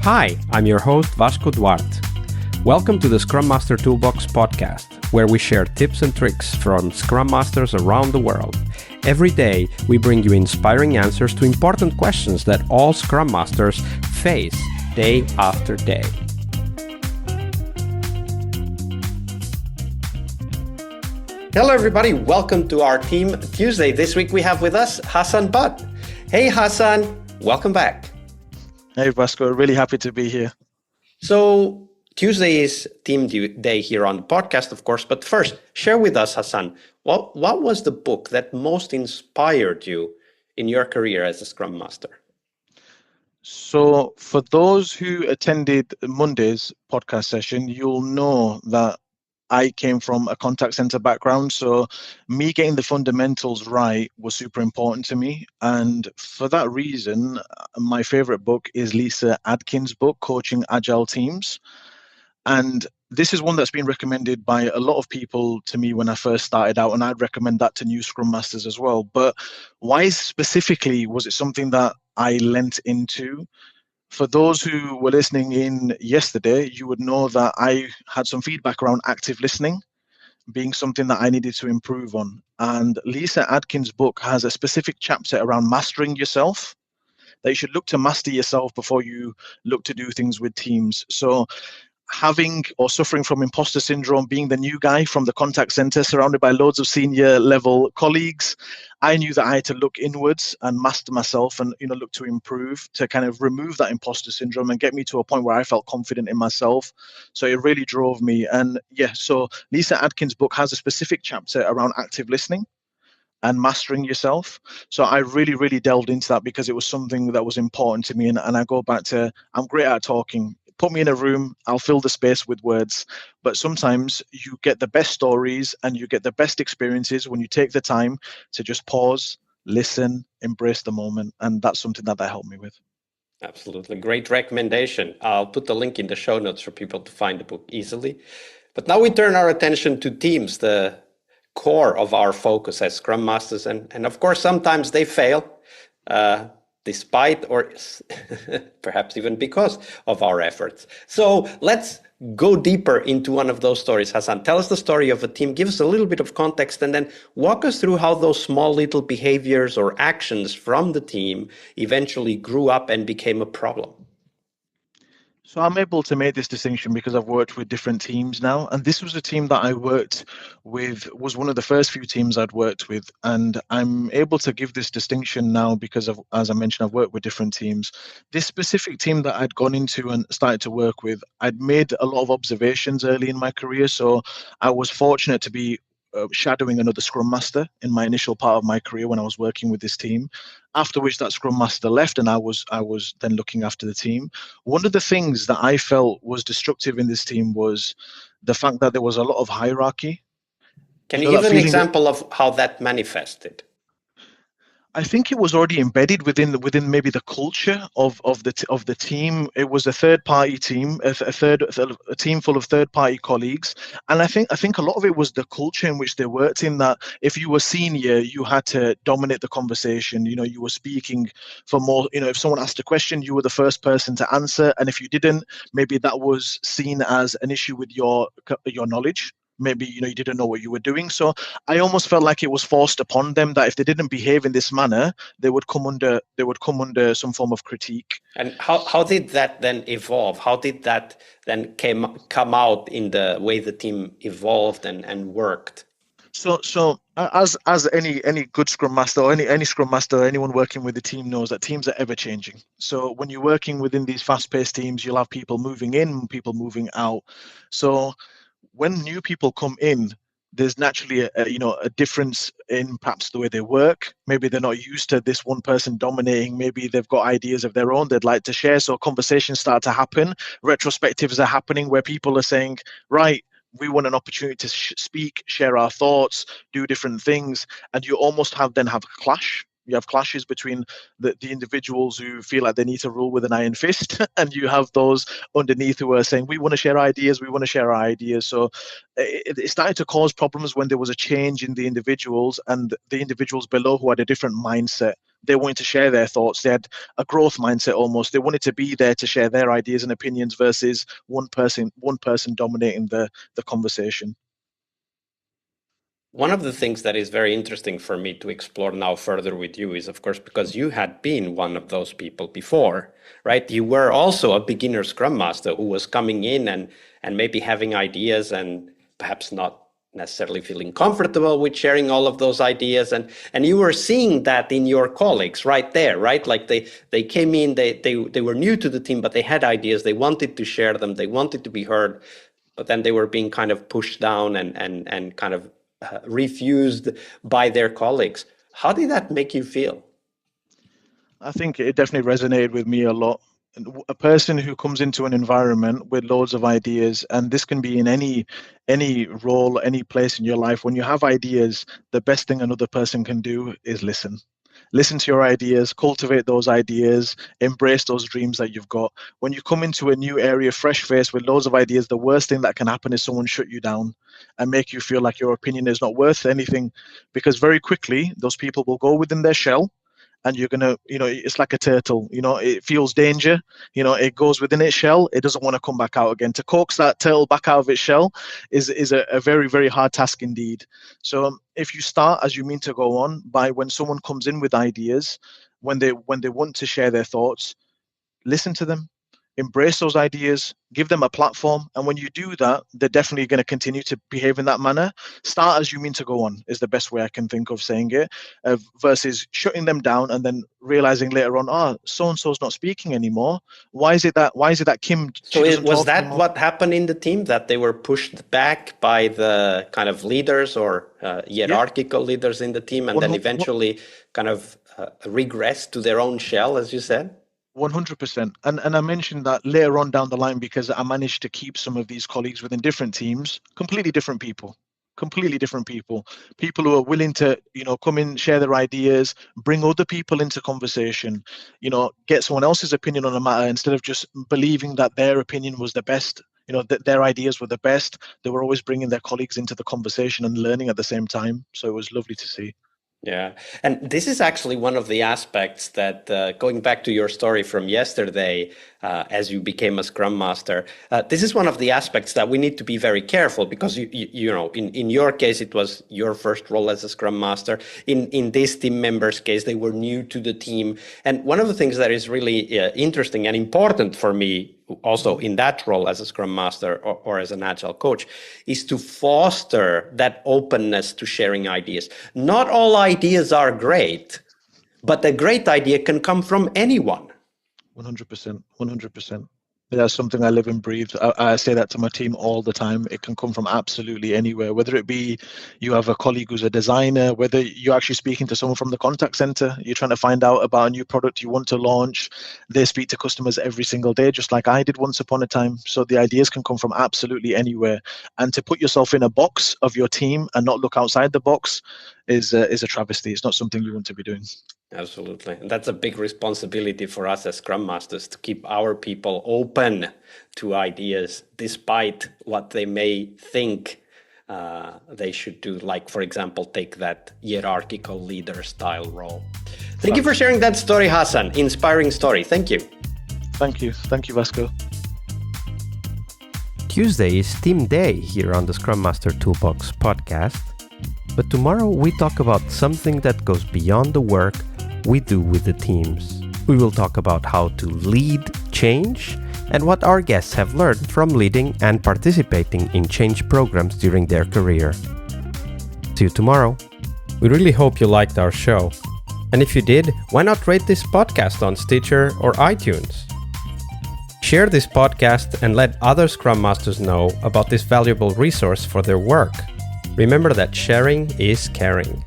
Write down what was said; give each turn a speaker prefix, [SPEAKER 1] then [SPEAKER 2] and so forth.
[SPEAKER 1] Hi, I'm your host Vasco Duarte. Welcome to the Scrum Master Toolbox podcast, where we share tips and tricks from Scrum Masters around the world. Every day, we bring you inspiring answers to important questions that all Scrum Masters face day after day. Hello everybody, welcome to our Team Tuesday. This week we have with us Hassan Butt. Hey Hassan, welcome back.
[SPEAKER 2] Hey Vasco, really happy to be here.
[SPEAKER 1] So Tuesday is Team Day here on the podcast, of course, but first, share with us, Hassan, what was the book that most inspired you in your career as a Scrum Master?
[SPEAKER 2] So for those who attended Monday's podcast session, you'll know that I came from a contact center background, so me getting the fundamentals right was super important to me. And for that reason, my favorite book is Lyssa Adkins' book, Coaching Agile Teams. And this is one that's been recommended by a lot of people to me when I first started out, and I'd recommend that to new Scrum Masters as well. But why specifically was it something that I lent into? For those who were listening in yesterday, you would know that I had some feedback around active listening being something that I needed to improve on. And Lyssa Adkins' book has a specific chapter around mastering yourself, that you should look to master yourself before you look to do things with teams. So having or suffering from impostor syndrome, being the new guy from the contact center surrounded by loads of senior level colleagues, I knew that I had to look inwards and master myself and look to improve, to kind of remove that imposter syndrome and get me to a point where I felt confident in myself. So it really drove me. And so Lyssa Adkins' book has a specific chapter around active listening and mastering yourself. So I really, really delved into that because it was something that was important to me. And I go back to, I'm great at talking. Put me in a room, I'll fill the space with words. But sometimes you get the best stories and you get the best experiences when you take the time to just pause, listen, embrace the moment. And that's something that helped me with.
[SPEAKER 1] Absolutely. Great recommendation. I'll put the link in the show notes for people to find the book easily. But now we turn our attention to teams, the core of our focus as Scrum Masters. And of course, sometimes they fail. Despite or perhaps even because of our efforts. So let's go deeper into one of those stories. Hassan, tell us the story of a team, give us a little bit of context, and then walk us through how those small little behaviors or actions from the team eventually grew up and became a problem.
[SPEAKER 2] So I'm able to make this distinction because I've worked with different teams now. And this was a team that I worked with, was one of the first few teams I'd worked with. And I'm able to give this distinction now because of, as I mentioned, I've worked with different teams. This specific team that I'd gone into and started to work with, I'd made a lot of observations early in my career. So I was fortunate to be shadowing another Scrum Master in my initial part of my career when I was working with this team, after which that Scrum Master left and I was then looking after the team. One of the things that I felt was destructive in this team was the fact that there was a lot of hierarchy.
[SPEAKER 1] Can you give an example of how that manifested?
[SPEAKER 2] I think it was already embedded within maybe the culture of the team. It was a third-party team, a team full of third-party colleagues, and I think a lot of it was the culture in which they worked in. That if you were senior, you had to dominate the conversation. You were speaking for more. If someone asked a question, you were the first person to answer, and if you didn't, maybe that was seen as an issue with your knowledge. Maybe you didn't know what you were doing. So I almost felt like it was forced upon them that if they didn't behave in this manner, they would come under some form of critique.
[SPEAKER 1] And how did that then evolve? How did that then come out in the way the team evolved and worked?
[SPEAKER 2] So as any good Scrum Master or any Scrum Master or anyone working with the team knows that teams are ever changing. So when you're working within these fast-paced teams, you'll have people moving in, people moving out. So when new people come in, there's naturally a difference in perhaps the way they work. Maybe they're not used to this one person dominating. Maybe they've got ideas of their own they'd like to share. So conversations start to happen. Retrospectives are happening where people are saying, right, we want an opportunity to speak, share our thoughts, do different things. And you almost have a clash You have clashes between the individuals who feel like they need to rule with an iron fist, and you have those underneath who are saying, we want to share ideas, So it started to cause problems when there was a change in the individuals, and the individuals below who had a different mindset. They wanted to share their thoughts. They had a growth mindset almost. They wanted to be there to share their ideas and opinions versus one person dominating the conversation.
[SPEAKER 1] One of the things that is very interesting for me to explore now further with you is, of course, because you had been one of those people before, right? You were also a beginner Scrum Master who was coming in and maybe having ideas and perhaps not necessarily feeling comfortable with sharing all of those ideas. And you were seeing that in your colleagues right there, right? Like they came in, they were new to the team, but they had ideas. They wanted to share them. They wanted to be heard, but then they were being kind of pushed down and kind of refused by their colleagues. How did that make you feel?
[SPEAKER 2] I think it definitely resonated with me a lot. A person who comes into an environment with loads of ideas, and this can be in any role, any place in your life. When you have ideas, the best thing another person can do is listen. Listen to your ideas, cultivate those ideas, embrace those dreams that you've got. When you come into a new area, fresh face with loads of ideas, the worst thing that can happen is someone shut you down and make you feel like your opinion is not worth anything, because very quickly those people will go within their shell, and you're gonna, it's like a turtle, it feels danger, it goes within its shell, it doesn't want to come back out again. To coax that turtle back out of its shell is a very, very hard task indeed. So if you start as you mean to go on, by when someone comes in with ideas, when they want to share their thoughts, listen to them, embrace those ideas, give them a platform. And when you do that, they're definitely going to continue to behave in that manner. Start as you mean to go on is the best way I can think of saying it, versus shutting them down and then realizing later on, so-and-so's not speaking anymore. Why is it that Kim,
[SPEAKER 1] so was that anymore? What happened in the team, that they were pushed back by the kind of leaders or hierarchical leaders in the team, and then eventually kind of regressed to their own shell, as you said?
[SPEAKER 2] 100%. And I mentioned that later on down the line because I managed to keep some of these colleagues within different teams, completely different people who are willing to, come in, share their ideas, bring other people into conversation, get someone else's opinion on a matter instead of just believing that their opinion was the best, that their ideas were the best. They were always bringing their colleagues into the conversation and learning at the same time. So it was lovely to see.
[SPEAKER 1] Yeah. And this is actually one of the aspects that, going back to your story from yesterday, as you became a Scrum Master, this is one of the aspects that we need to be very careful, because, in your case, it was your first role as a Scrum Master. In this team member's case, they were new to the team. And one of the things that is really interesting and important for me also in that role as a Scrum Master or as an Agile coach is to foster that openness to sharing ideas. Not all ideas are great, but a great idea can come from anyone.
[SPEAKER 2] 100%. That's something I live and breathe. I say that to my team all the time. It can come from absolutely anywhere, whether it be you have a colleague who's a designer, whether you're actually speaking to someone from the contact center, you're trying to find out about a new product you want to launch. They speak to customers every single day, just like I did once upon a time. So the ideas can come from absolutely anywhere. And to put yourself in a box of your team and not look outside the box is a travesty. It's not something you want to be doing.
[SPEAKER 1] Absolutely. And that's a big responsibility for us as Scrum Masters, to keep our people open to ideas, despite what they may think they should do. Like, for example, take that hierarchical leader style role. Thank you for sharing that story, Hassan. Inspiring story. Thank you.
[SPEAKER 2] Thank you, Vasco.
[SPEAKER 3] Tuesday is Team Day here on the Scrum Master Toolbox podcast. But tomorrow we talk about something that goes beyond the work we do with the teams. We will talk about how to lead change and what our guests have learned from leading and participating in change programs during their career. See you tomorrow. We really hope you liked our show. And if you did, why not rate this podcast on Stitcher or iTunes? Share this podcast and let other Scrum Masters know about this valuable resource for their work. Remember that sharing is caring.